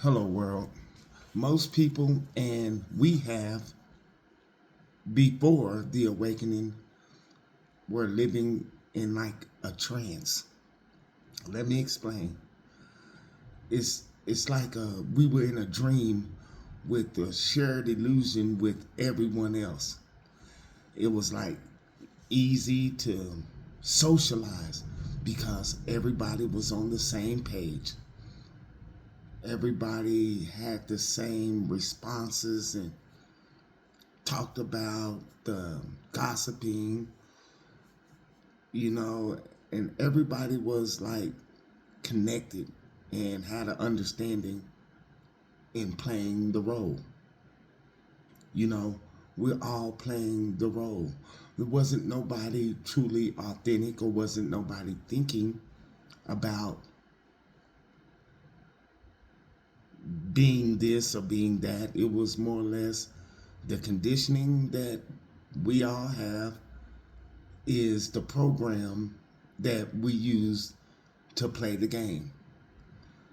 Hello, world. Most people, and we have, before the awakening, were living in like a trance. Let me explain. It's like we were in a dream with a shared illusion with everyone else. It was like easy to socialize because everybody was on the same page. Everybody had the same responses and talked about the gossiping, you know, and everybody was like connected and had an understanding in playing the role. You know, we're all playing the role. There wasn't nobody truly authentic or wasn't nobody thinking about being this or being that. It was more or less the conditioning that we all have is the program that we use to play the game.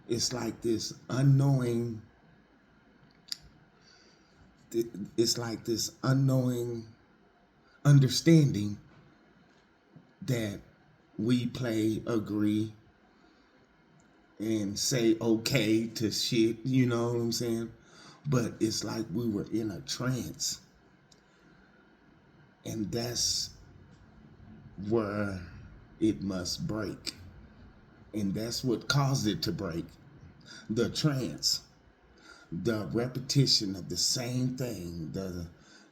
It's like this unknowing, it's like this unknowing understanding that we play, agree, and say okay to shit, you know what I'm saying? But it's like we were in a trance. And that's where it must break. And that's what caused it to break. The trance, the repetition of the same thing, the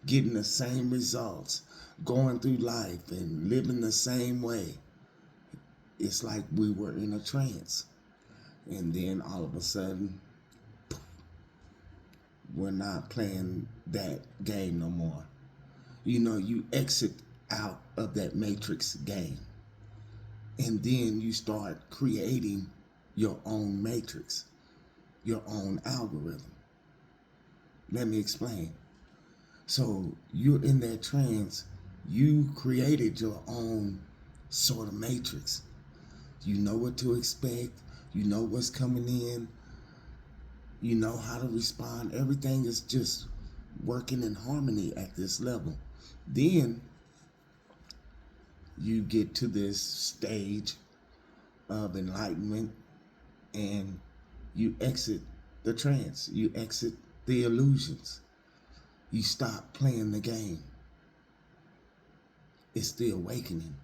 getting the same results, going through life and living the same way. It's like we were in a trance. And then all of a sudden, we're not playing that game no more. You know, you exit out of that matrix game. And then you start creating your own matrix, your own algorithm. Let me explain. So you're in that trance, you created your own sort of matrix. You know what to expect, you know what's coming in, you know how to respond. Everything is just working in harmony at this level. Then you get to this stage of enlightenment and you exit the trance, you exit the illusions, you stop playing the game. It's the awakening.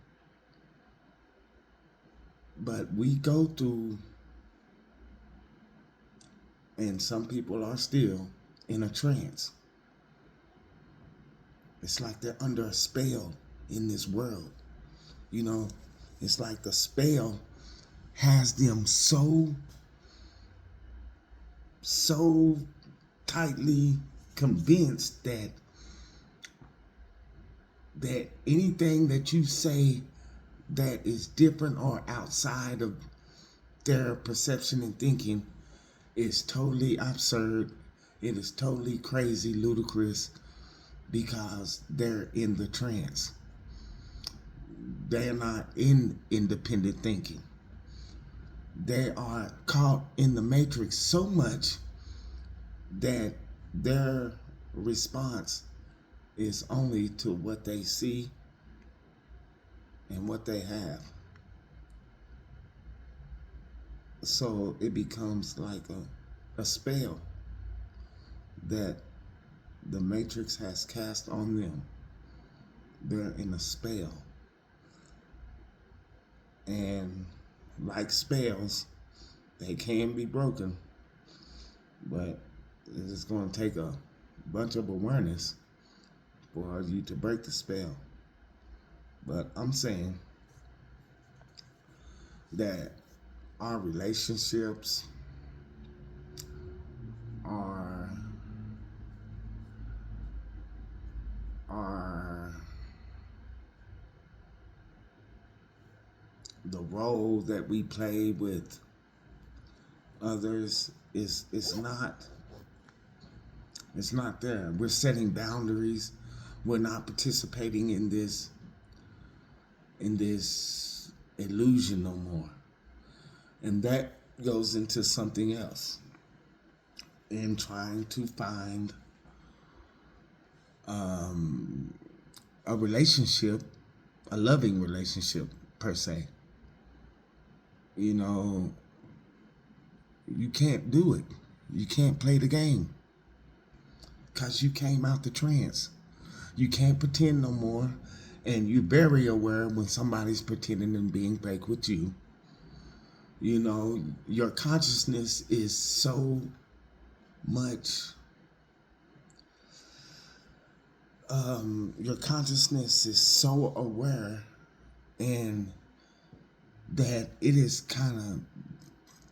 But we go through, and some people are still in a trance. It's like they're under a spell in this world. You know, it's like the spell has them so tightly convinced that anything that you say that is different or outside of their perception and thinking is totally absurd. It is totally crazy, ludicrous, because they're in the trance. They're not in independent thinking. They are caught in the matrix so much that their response is only to what they see and what they have. So it becomes like a spell that the matrix has cast on them. They're in a spell. And like spells, they can be broken, but it's going to take a bunch of awareness for you to break the spell. But I'm saying that our relationships are the role that we play with others is not, it's not there. We're setting boundaries. We're not participating in this illusion no more. And that goes into something else. in trying to find a relationship, a loving relationship per se. You know, you can't do it. You can't play the game because you came out the trance. You can't pretend no more, and you're very aware when somebody's pretending and being fake with you. You know, your consciousness is so much, your consciousness is so aware, and that it is kind of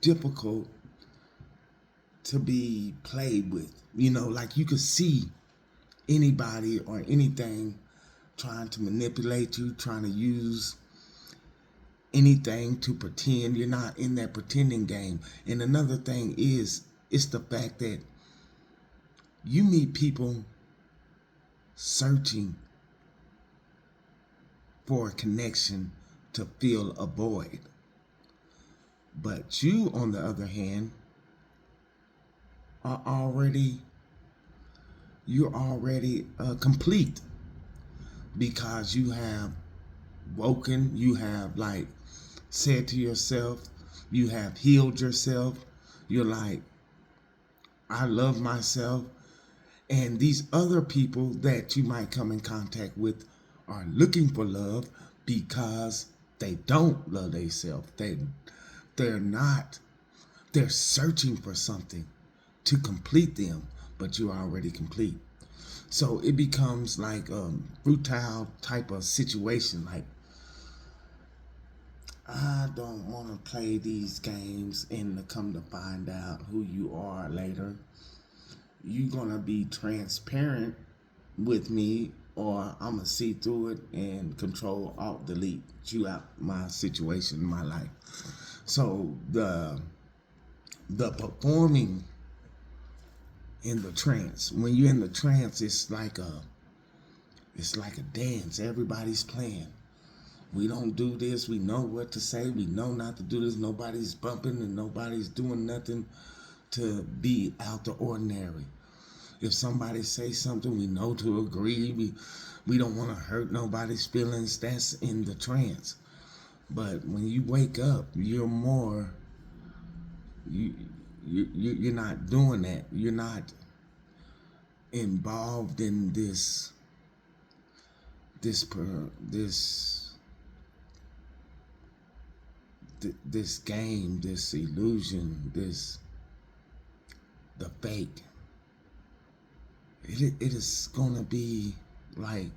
difficult to be played with. You know, like you could see anybody or anything trying to manipulate you, trying to use anything to pretend. You're not in that pretending game. And another thing is, it's the fact that you meet people searching for a connection to fill a void. But you, on the other hand, are already, you're already complete, because you have woken, you have like said to yourself, you have healed yourself. You're like, I love myself. And these other people that you might come in contact with are looking for love because they don't love themselves. They're not, they're searching for something to complete them, but you're already complete. So it becomes like a brutal type of situation. Like, I don't want to play these games and to come to find out who you are later. You're going to be transparent with me, or I'm going to see through it and control, alt, delete you out my situation, my life. So the performing in the trance, when you're in the trance, it's like a dance. Everybody's playing. We don't do this. We know what to say. We know not to do this. Nobody's bumping and nobody's doing nothing to be out the ordinary. If somebody says something, we know to agree. We don't want to hurt nobody's feelings. That's in the trance. But when you wake up, you're more. You're not doing that. You're not involved in this this game, this illusion, the fake. It is gonna be like,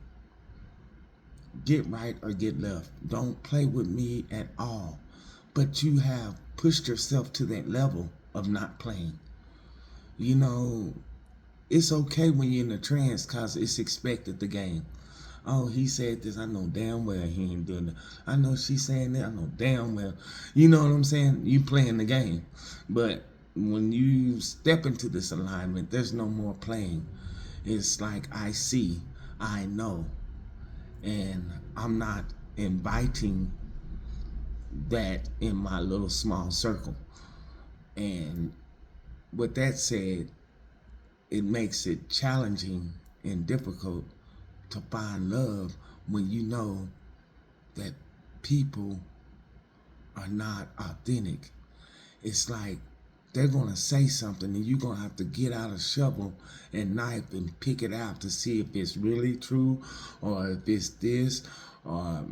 get right or get left. Don't play with me at all. But you have pushed yourself to that level of not playing. You know, it's okay when you're in a trance because it's expected, the game. Oh, he said this. I know damn well he ain't doing that. I know she's saying that. I know damn well. You know what I'm saying? You playing the game. But when you step into this alignment, there's no more playing. It's like, I see, I know, and I'm not inviting that in my little small circle. And with that said, it makes it challenging and difficult to find love when you know that people are not authentic. It's like they're going to say something and you're going to have to get out a shovel and knife and pick it out to see if it's really true, or if it's this, or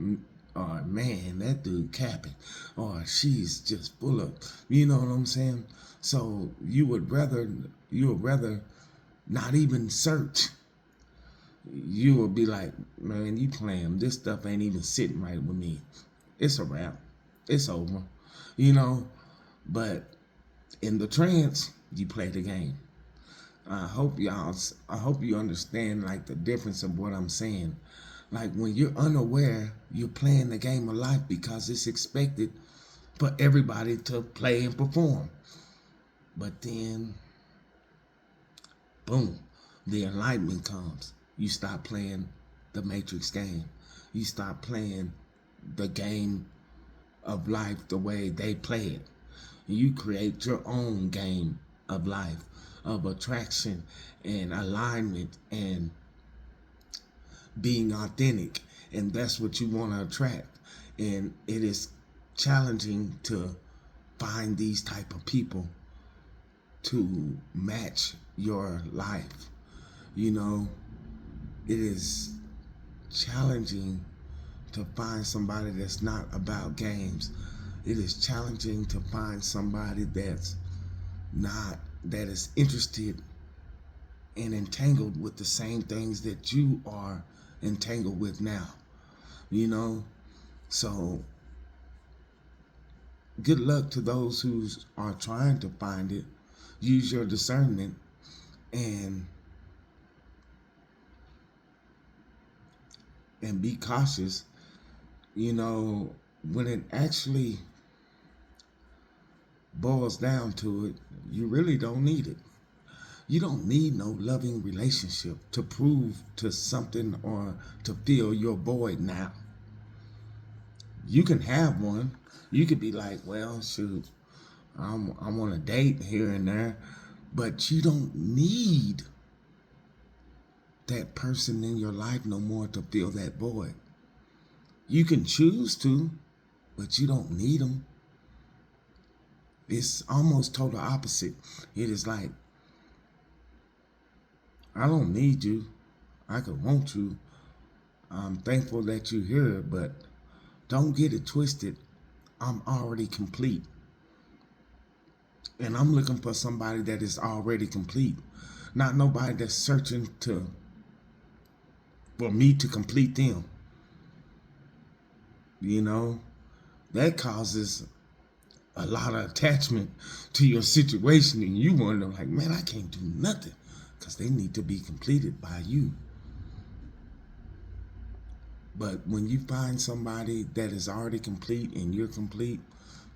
man, that dude capping, or she's just full of, you know what I'm saying? So you would rather not even search. You will be like, man, you playing, this stuff ain't even sitting right with me. It's a wrap. It's over. You know, but in the trance, you play the game. I hope you understand like the difference of what I'm saying. Like, when you're unaware, you're playing the game of life because it's expected for everybody to play and perform. But then, boom, the enlightenment comes. You stop playing the Matrix game. You stop playing the game of life the way they play it. You create your own game of life, of attraction and alignment and being authentic. And that's what you want to attract. And it is challenging to find these type of people to match your life. You know, it is challenging to find somebody that's not about games. It is challenging to find somebody that is interested and entangled with the same things that you are entangled with now. You know, so good luck to those who are trying to find it. Use your discernment and be cautious. You know, when it actually boils down to it, you really don't need it. You don't need no loving relationship to prove to something or to fill your void now. You can have one. You could be like, well, shoot, I'm on a date here and there, but you don't need that person in your life no more to fill that void. You can choose to, but you don't need them. It's almost total opposite. It is like, I don't need you. I could want you. I'm thankful that you're here, but don't get it twisted. I'm already complete. And I'm looking for somebody that is already complete. Not nobody that's searching for me to complete them. You know, that causes a lot of attachment to your situation, and you wonder like, man, I can't do nothing because they need to be completed by you. But when you find somebody that is already complete and you're complete,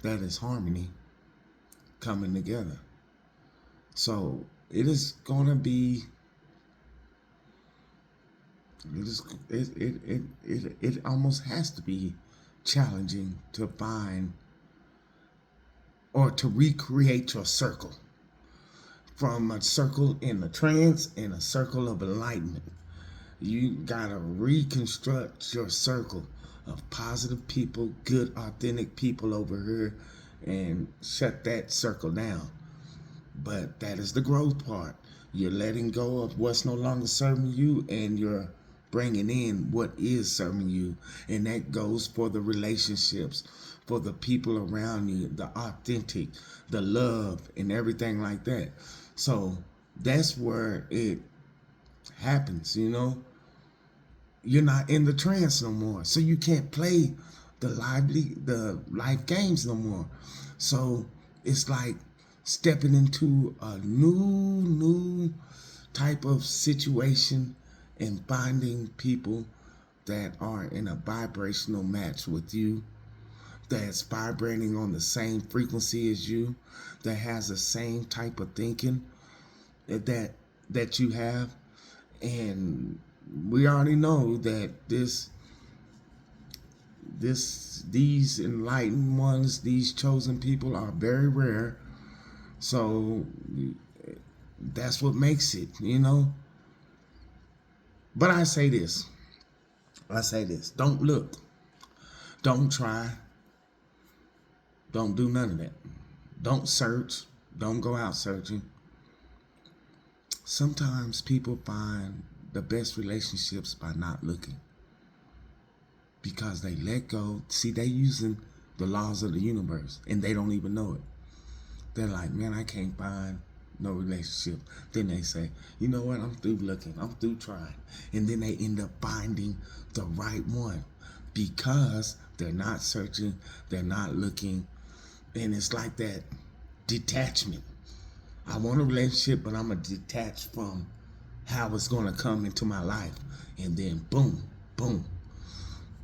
that is harmony coming together. So it is gonna be it almost has to be challenging to find or to recreate your circle, from a circle in the trance and a circle of enlightenment. You gotta reconstruct your circle of positive people, good, authentic people over here, and shut that circle down. But that is the growth part. You're letting go of what's no longer serving you, and you're bringing in what is serving you. And that goes for the relationships, for the people around you, the authentic, the love, and everything like that. So that's where it happens, you know. You're not in the trance no more, so you can't play the life games no more. So it's like stepping into a new type of situation and finding people that are in a vibrational match with you, that's vibrating on the same frequency as you, that has the same type of thinking that you have. And we already know that these enlightened ones, these chosen people, are very rare. So that's what makes it, you know. But I say this. Don't look. Don't try. Don't do none of that. Don't search. Don't go out searching. Sometimes people find the best relationships by not looking, because they let go. See, they using the laws of the universe and they don't even know it. They're like, man, I can't find no relationship. Then they say, you know what, I'm through looking, I'm through trying. And then they end up finding the right one because they're not searching, they're not looking. And it's like that detachment. I want a relationship, but I'm going to detach from how it's going to come into my life. And then boom, boom.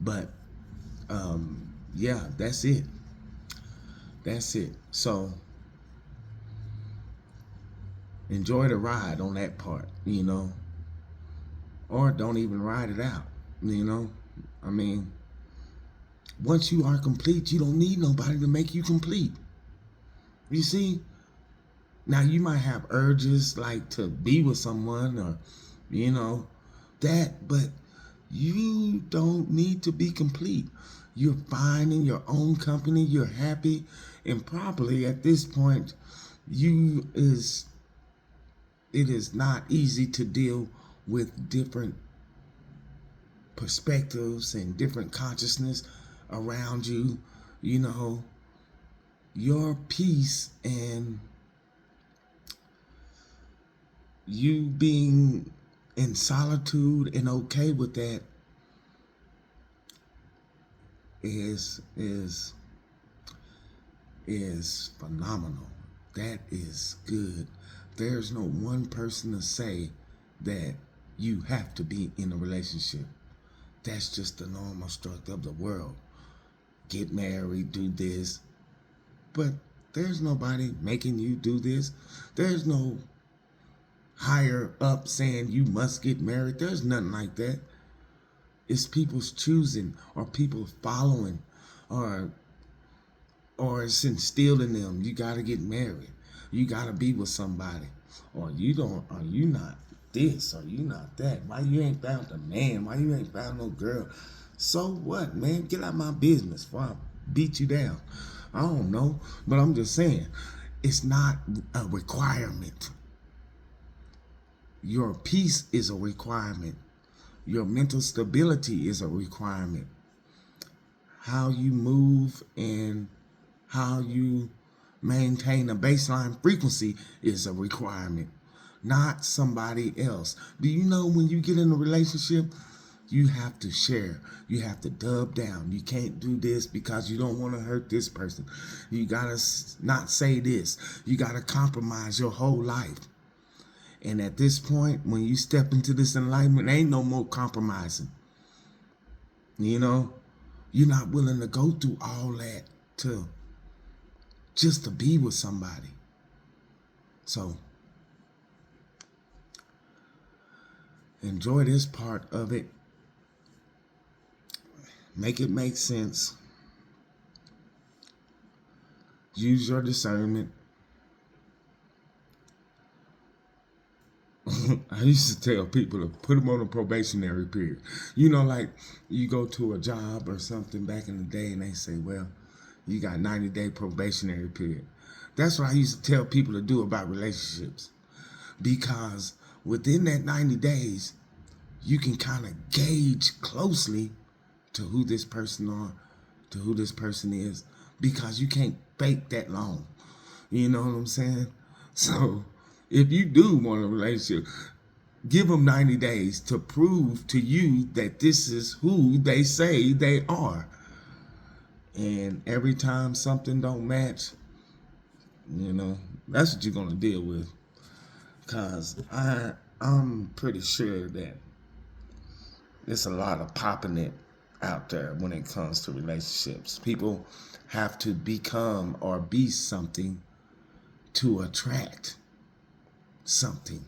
But yeah, that's it. That's it. So enjoy the ride on that part, you know, or don't even ride it out, you know. I mean, once you are complete, you don't need nobody to make you complete. You see, Now you might have urges like to be with someone or, you know, that, but you don't need to be complete. You're fine in your own company. You're happy, and probably at this point, you is it is not easy to deal with different perspectives and different consciousness around you. You know, your peace and you being in solitude and okay with that is is phenomenal. That is good. There's no one person to say that you have to be in a relationship. That's just the normal structure of the world. Get married, do this. But there's nobody making you do this. There's no higher up saying you must get married. There's nothing like that. It's people's choosing or people following or it's instilled in them. You got to get married. You got to be with somebody. Or you don't, or you not this, or you not that. Why you ain't found a man? Why you ain't found no girl? So what, man? Get out of my business before I beat you down. I don't know. But I'm just saying, it's not a requirement. Your peace is a requirement. Your mental stability is a requirement. How you move and how you maintain a baseline frequency is a requirement, not somebody else. Do you know when you get in a relationship, you have to share. You have to dub down. You can't do this because you don't want to hurt this person. You got to not say this. You got to compromise your whole life. And at this point, when you step into this enlightenment, ain't no more compromising. You know, you're not willing to go through all that to just to be with somebody. So enjoy this part of it. Make it make sense. Use your discernment. I used to tell people to put them on a probationary period. You know, like you go to a job or something back in the day and they say, well, you got 90-day probationary period. That's what I used to tell people to do about relationships. Because within that 90 days, you can kind of gauge closely to who this person are, to who this person is, because you can't fake that long. You know what I'm saying? So if you do want a relationship, give them 90 days to prove to you that this is who they say they are. And every time something don't match, you know, that's what you're going to deal with. Because I'm pretty sure that there's a lot of popping it out there when it comes to relationships. People have to become or be something to attract something.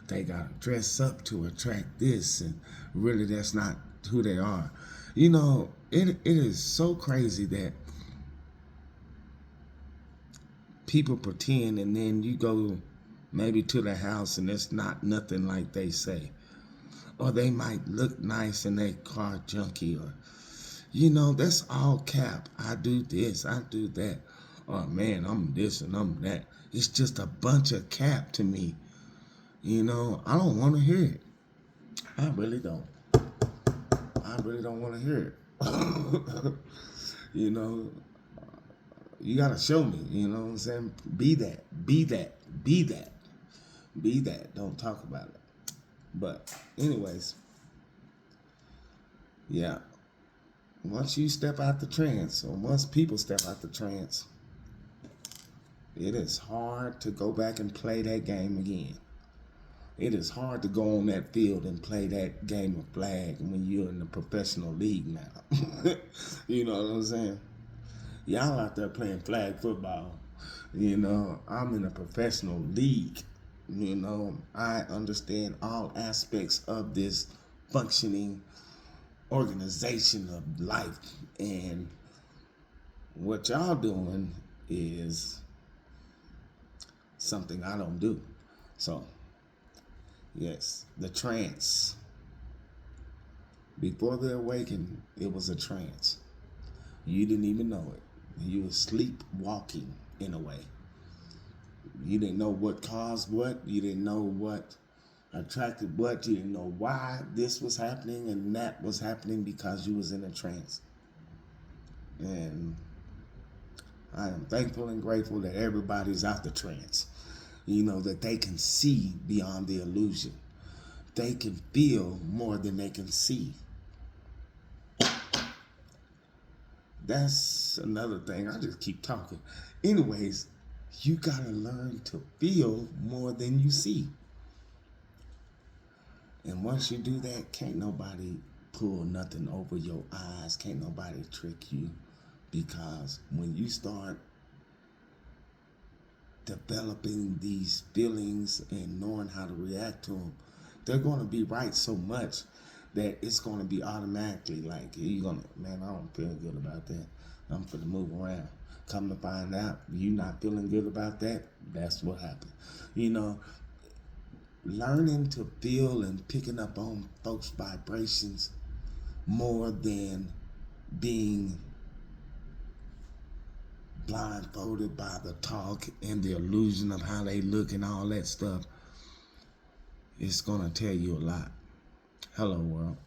They got to dress up to attract this, and really that's not who they are. You know, it is so crazy that people pretend and then you go maybe to the house and it's not nothing like they say. Or they might look nice in their car junky, or, you know, that's all cap. I do this, I do that. Oh man, I'm this and I'm that. It's just a bunch of cap to me. You know, I don't want to hear it. I really don't. I really don't want to hear it. You know, you got to show me, you know what I'm saying? Be that, be that, be that, be that. Don't talk about it. But anyways, yeah. Once you step out the trance, or once people step out the trance, it is hard to go back and play that game again. It is hard to go on that field and play that game of flag when you're in the professional league now. You know what I'm saying? Y'all out there playing flag football. You know, I'm in a professional league. You know, I understand all aspects of this functioning organization of life. And what y'all doing is something I don't do. So, yes, the trance. Before the awakening, it was a trance. You didn't even know it. You were sleepwalking in a way. You didn't know what caused what. You didn't know what attracted what. You didn't know why this was happening and that was happening because you was in a trance. And I am thankful and grateful that everybody's out the trance. That they can see beyond the illusion. They can feel more than they can see. That's another thing. I just keep talking. Anyways, you gotta learn to feel more than you see. And once you do that, can't nobody pull nothing over your eyes. Can't nobody trick you. Because when you start developing these feelings and knowing how to react to them, they're going to be right so much that it's going to be automatically like, you're going to, man, I don't feel good about that. I'm finna move around. Come to find out, you not feeling good about that, that's what happened. Learning to feel and picking up on folks' vibrations more than being blindfolded by the talk and the illusion of how they look and all that stuff, it's gonna tell you a lot. Hello, world.